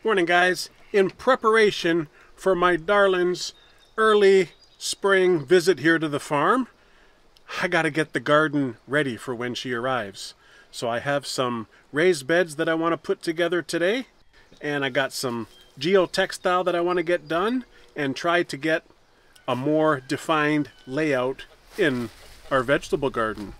Morning, guys. In preparation for my darling's early spring visit here to the farm, I gotta get the garden ready for when she arrives. So I have some raised beds that I want to put together today, and I got some geotextile that I want to get done and try to get a more defined layout in our vegetable garden.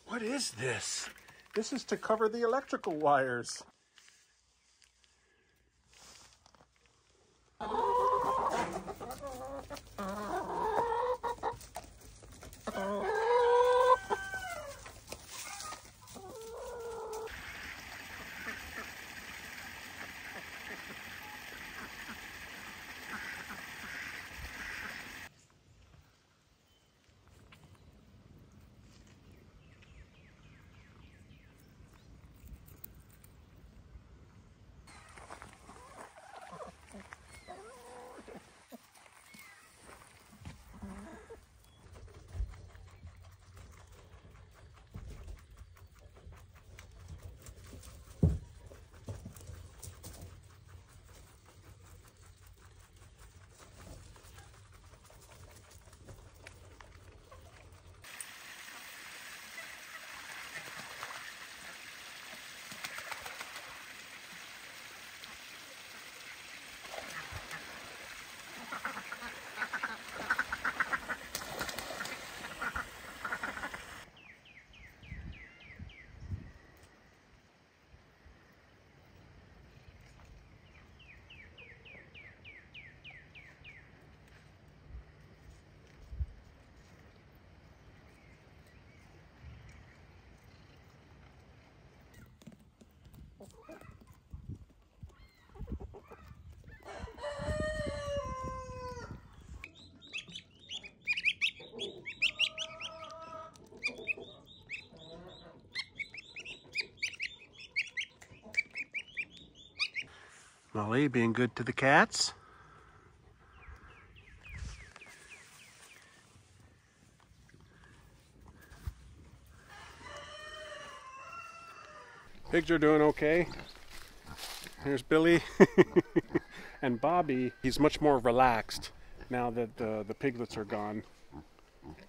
What is this? This is to cover the electrical wires. Molly being good to the cats. Pigs are doing okay. Here's Billy. And Bobby, he's much more relaxed now that the piglets are gone,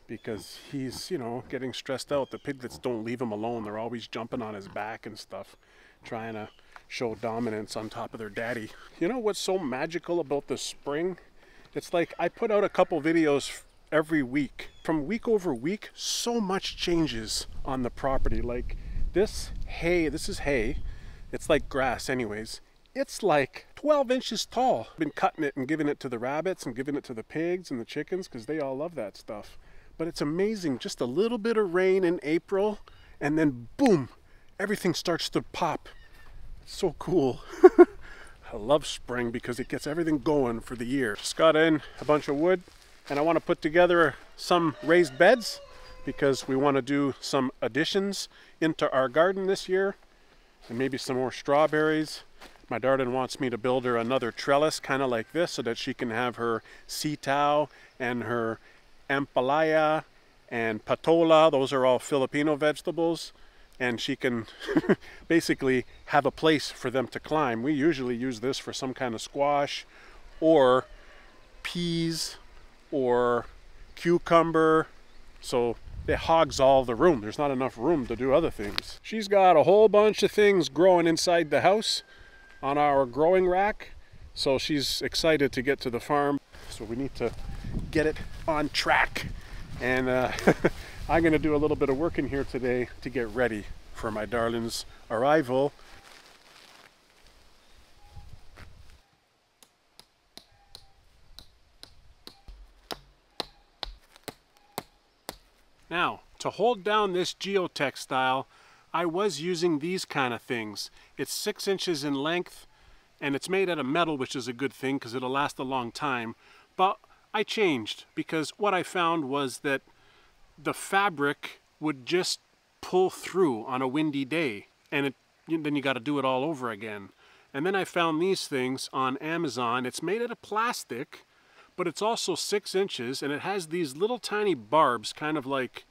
because he's, getting stressed out. The piglets don't leave him alone. They're always jumping on his back and stuff, trying to show dominance on top of their daddy. You know what's so magical about the spring? It's like I put out a couple videos every week. From week over week, so much changes on the property. Like this hay, this is hay. It's like grass anyways. It's like 12 inches tall. I've been cutting it and giving it to the rabbits and giving it to the pigs and the chickens because they all love that stuff. But it's amazing, just a little bit of rain in April and then boom, everything starts to pop. So cool. I love spring because it gets everything going for the year. Just got in a bunch of wood and I want to put together some raised beds because we want to do some additions into our garden this year and maybe some more strawberries. My darling wants me to build her another trellis kind of like this so that she can have her sitaw and her ampalaya and patola. Those are all Filipino vegetables. And she can basically have a place for them to climb. We usually use this for some kind of squash or peas or cucumber. So it hogs all the room. There's not enough room to do other things. She's got a whole bunch of things growing inside the house on our growing rack. So she's excited to get to the farm. So we need to get it on track. And I'm going to do a little bit of work in here today to get ready for my darling's arrival. Now, to hold down this geotextile, I was using these kind of things. It's 6 inches in length and it's made out of metal, which is a good thing because it'll last a long time. But I changed because what I found was that the fabric would just pull through on a windy day, and then you got to do it all over again. And then I found these things on Amazon. It's made out of plastic, but it's also 6 inches, and it has these little tiny barbs, kind of like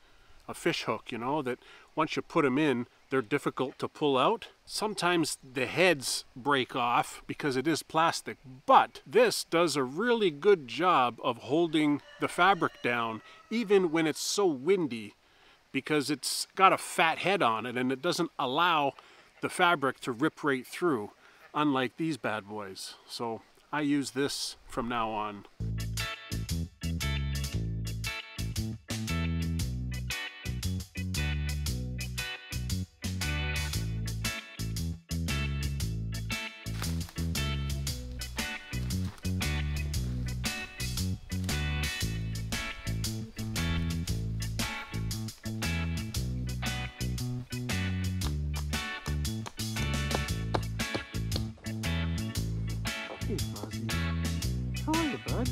a fish hook, you know, that once you put them in, they're difficult to pull out. Sometimes the heads break off because it is plastic, but this does a really good job of holding the fabric down, even when it's so windy, because it's got a fat head on it and it doesn't allow the fabric to rip right through, unlike these bad boys. So I use this from now on. Hey, Fuzzy. How are you, bud?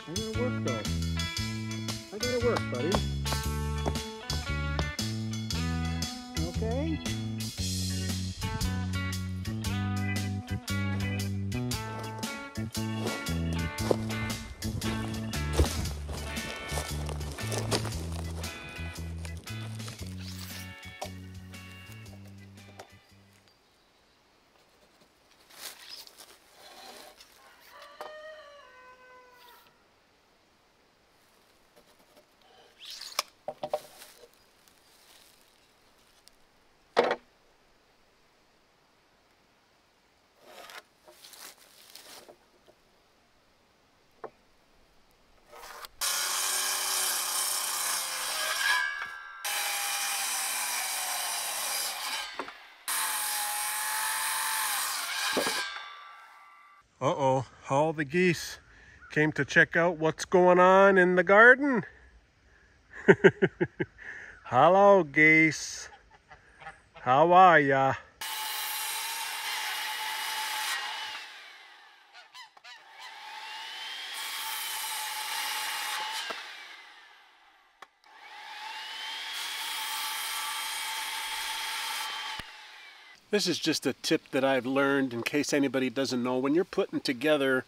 I gotta work, though. I gotta work, buddy. Okay? Uh-oh, all the geese came to check out what's going on in the garden. Hello, geese. How are ya? This is just a tip that I've learned in case anybody doesn't know. When you're putting together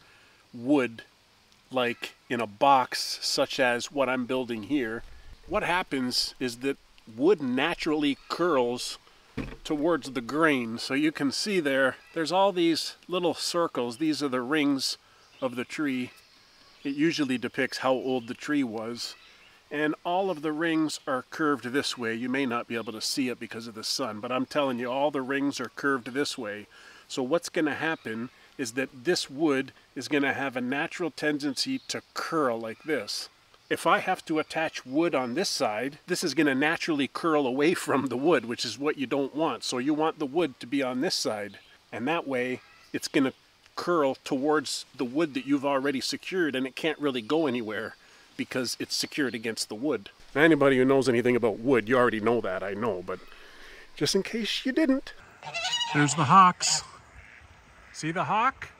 wood, like in a box such as what I'm building here, what happens is that wood naturally curls towards the grain. So you can see there's all these little circles. These are the rings of the tree. It usually depicts how old the tree was. And all of the rings are curved this way. You may not be able to see it because of the sun, but I'm telling you, all the rings are curved this way. So what's going to happen is that this wood is going to have a natural tendency to curl like this. If I have to attach wood on this side, this is going to naturally curl away from the wood, which is what you don't want. So you want the wood to be on this side, and that way it's going to curl towards the wood that you've already secured, and it can't really go anywhere because it's secured against the wood. Anybody who knows anything about wood, you already know that, I know, but just in case you didn't. There's the hawks. See the hawk?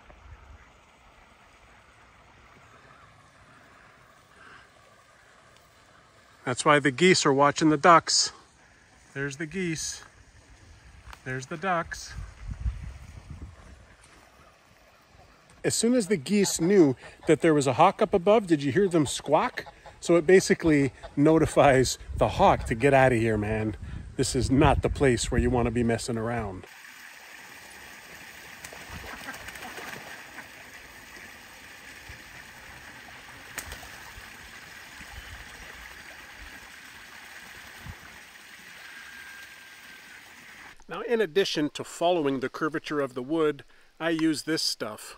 That's why the geese are watching the ducks. There's the geese. There's the ducks. As soon as the geese knew that there was a hawk up above, did you hear them squawk? So it basically notifies the hawk to get out of here, man. This is not the place where you want to be messing around. Now, in addition to following the curvature of the wood, I use this stuff.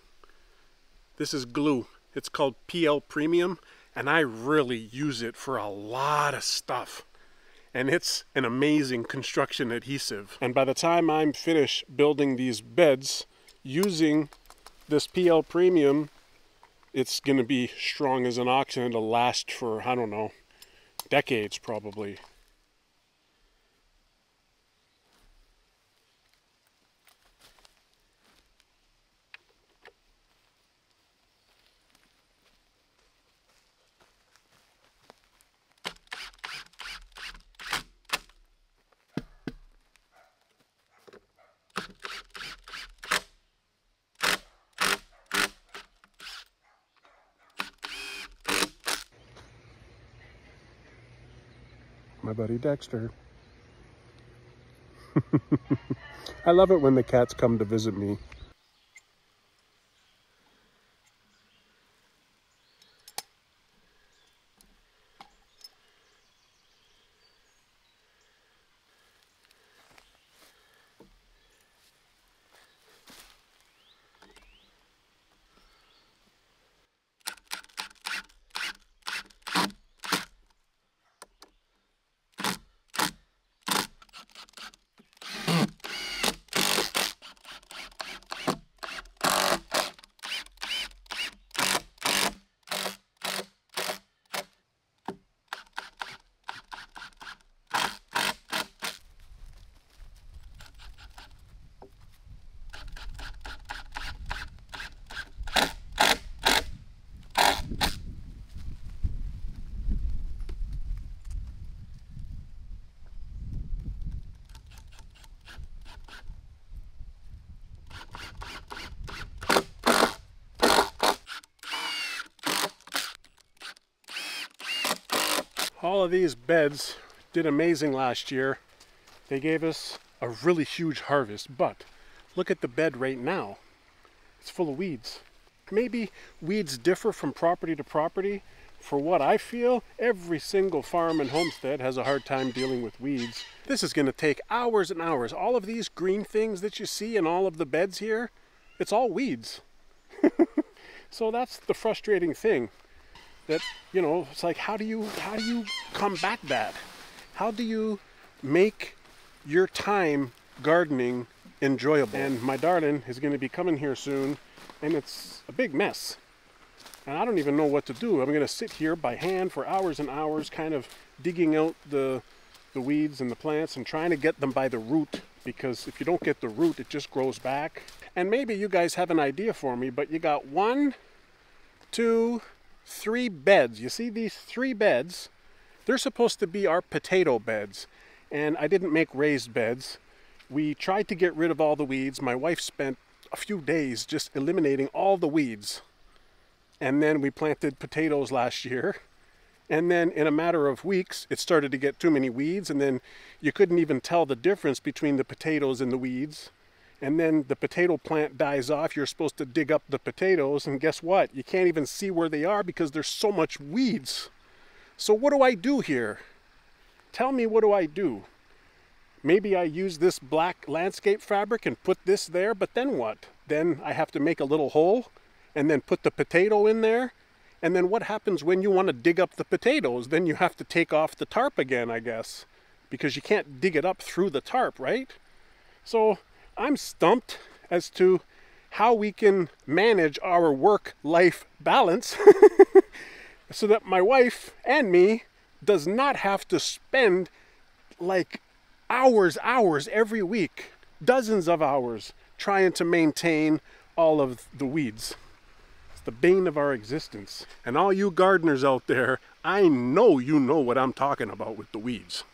This is glue. It's called PL Premium, and I really use it for a lot of stuff. And it's an amazing construction adhesive. And by the time I'm finished building these beds using this PL Premium, it's going to be strong as an ox and it'll last for, I don't know, decades probably. my buddy Dexter. I love it when the cats come to visit me. All of these beds did amazing last year. They gave us a really huge harvest, but look at the bed right now. It's full of weeds. Maybe weeds differ from property to property. For what I feel, every single farm and homestead has a hard time dealing with weeds. This is going to take hours and hours. All of these green things that you see in all of the beds here, it's all weeds. So that's the frustrating thing. That, you know, it's like, how do you combat that? How do you make your time gardening enjoyable? And my darling is going to be coming here soon, and it's a big mess. And I don't even know what to do. I'm going to sit here by hand for hours and hours, kind of digging out the weeds and the plants and trying to get them by the root, because if you don't get the root, it just grows back. And maybe you guys have an idea for me, but you got 1, 2, 3 beds. You see these 3 beds? They're supposed to be our potato beds, and I didn't make raised beds. We tried to get rid of all the weeds. My wife spent a few days just eliminating all the weeds, and then we planted potatoes last year, and then in a matter of weeks it started to get too many weeds, and then you couldn't even tell the difference between the potatoes and the weeds. And then the potato plant dies off. You're supposed to dig up the potatoes, and guess what? You can't even see where they are because there's so much weeds. So what do I do here? Tell me, what do I do? Maybe I use this black landscape fabric and put this there, but then what? Then I have to make a little hole and then put the potato in there. And then what happens when you want to dig up the potatoes? Then you have to take off the tarp again, I guess, because you can't dig it up through the tarp, right? So I'm stumped as to how we can manage our work-life balance so that my wife and me does not have to spend like hours every week, dozens of hours, trying to maintain all of the weeds. It's the bane of our existence. And all you gardeners out there, I know you know what I'm talking about with the weeds.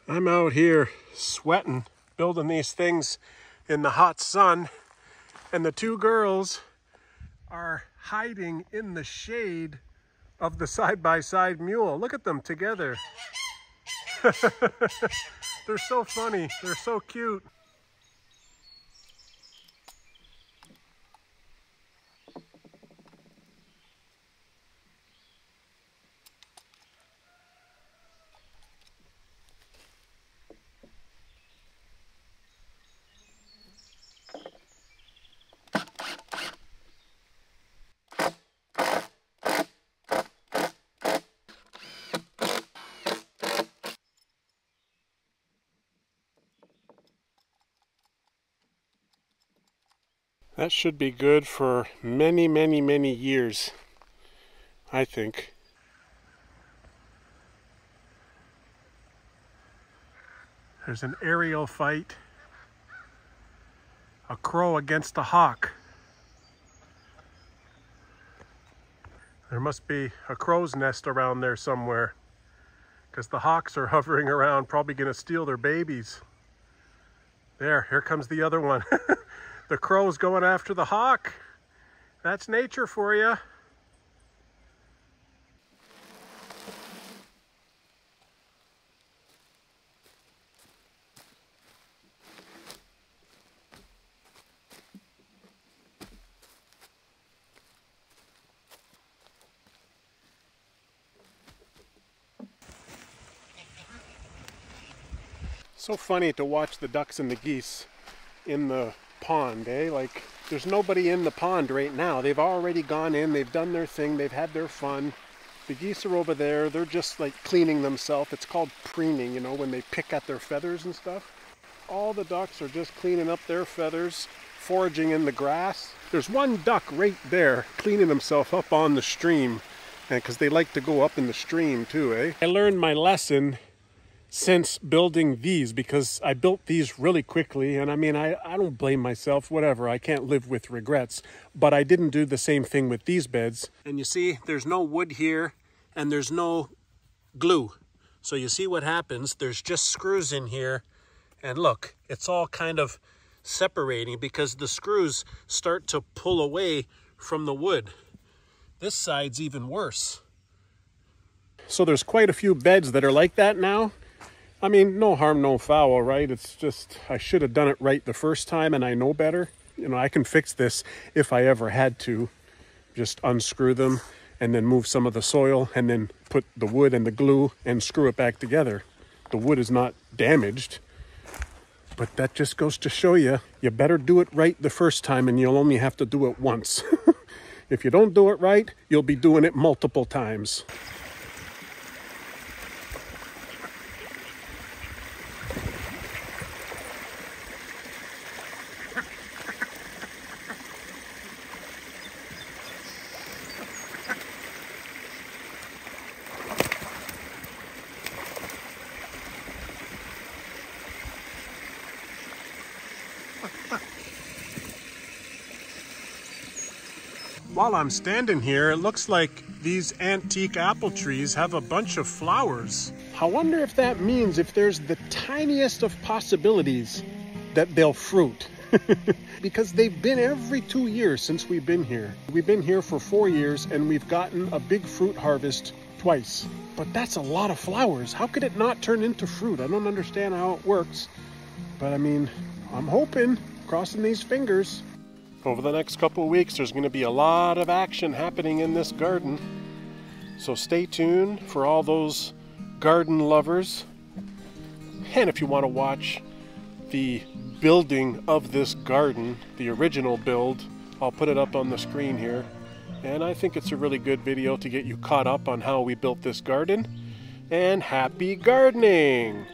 I'm out here sweating, building these things in the hot sun, and the 2 girls are hiding in the shade of the side-by-side mule. Look at them together. They're so funny. They're so cute. That should be good for many, many, many years, I think. There's an aerial fight. A crow against a hawk. There must be a crow's nest around there somewhere, because the hawks are hovering around, probably going to steal their babies. Here comes the other one. The crow's going after the hawk. That's nature for you. So funny to watch the ducks and the geese in the pond, eh? Like, there's nobody in the pond right now. They've already gone in, they've done their thing, they've had their fun. The geese are over there, they're just like cleaning themselves. It's called preening, you know, when they pick at their feathers and stuff. All the ducks are just cleaning up their feathers, foraging in the grass. There's one duck right there cleaning himself up on the stream, because they like to go up in the stream too, eh? I learned my lesson since building these, because I built these really quickly, and I mean, I don't blame myself, whatever, I can't live with regrets, but I didn't do the same thing with these beds. And you see, there's no wood here, and there's no glue. So you see what happens, there's just screws in here, and look, it's all kind of separating because the screws start to pull away from the wood. This side's even worse. So there's quite a few beds that are like that now. I mean, no harm, no foul, right? It's just, I should have done it right the first time, and I know better. You know, I can fix this if I ever had to. Just unscrew them and then move some of the soil and then put the wood and the glue and screw it back together. The wood is not damaged, but that just goes to show you, you better do it right the first time, and you'll only have to do it once. If you don't do it right, you'll be doing it multiple times. While I'm standing here, it looks like these antique apple trees have a bunch of flowers. I wonder if that means if there's the tiniest of possibilities that they'll fruit. Because they've been every 2 years since we've been here. We've been here for 4 years and we've gotten a big fruit harvest twice. But that's a lot of flowers. How could it not turn into fruit? I don't understand how it works. But I mean, I'm hoping, crossing these fingers. Over the next couple of weeks, there's going to be a lot of action happening in this garden. So stay tuned for all those garden lovers. And if you want to watch the building of this garden, the original build, I'll put it up on the screen here. And I think it's a really good video to get you caught up on how we built this garden. And happy gardening!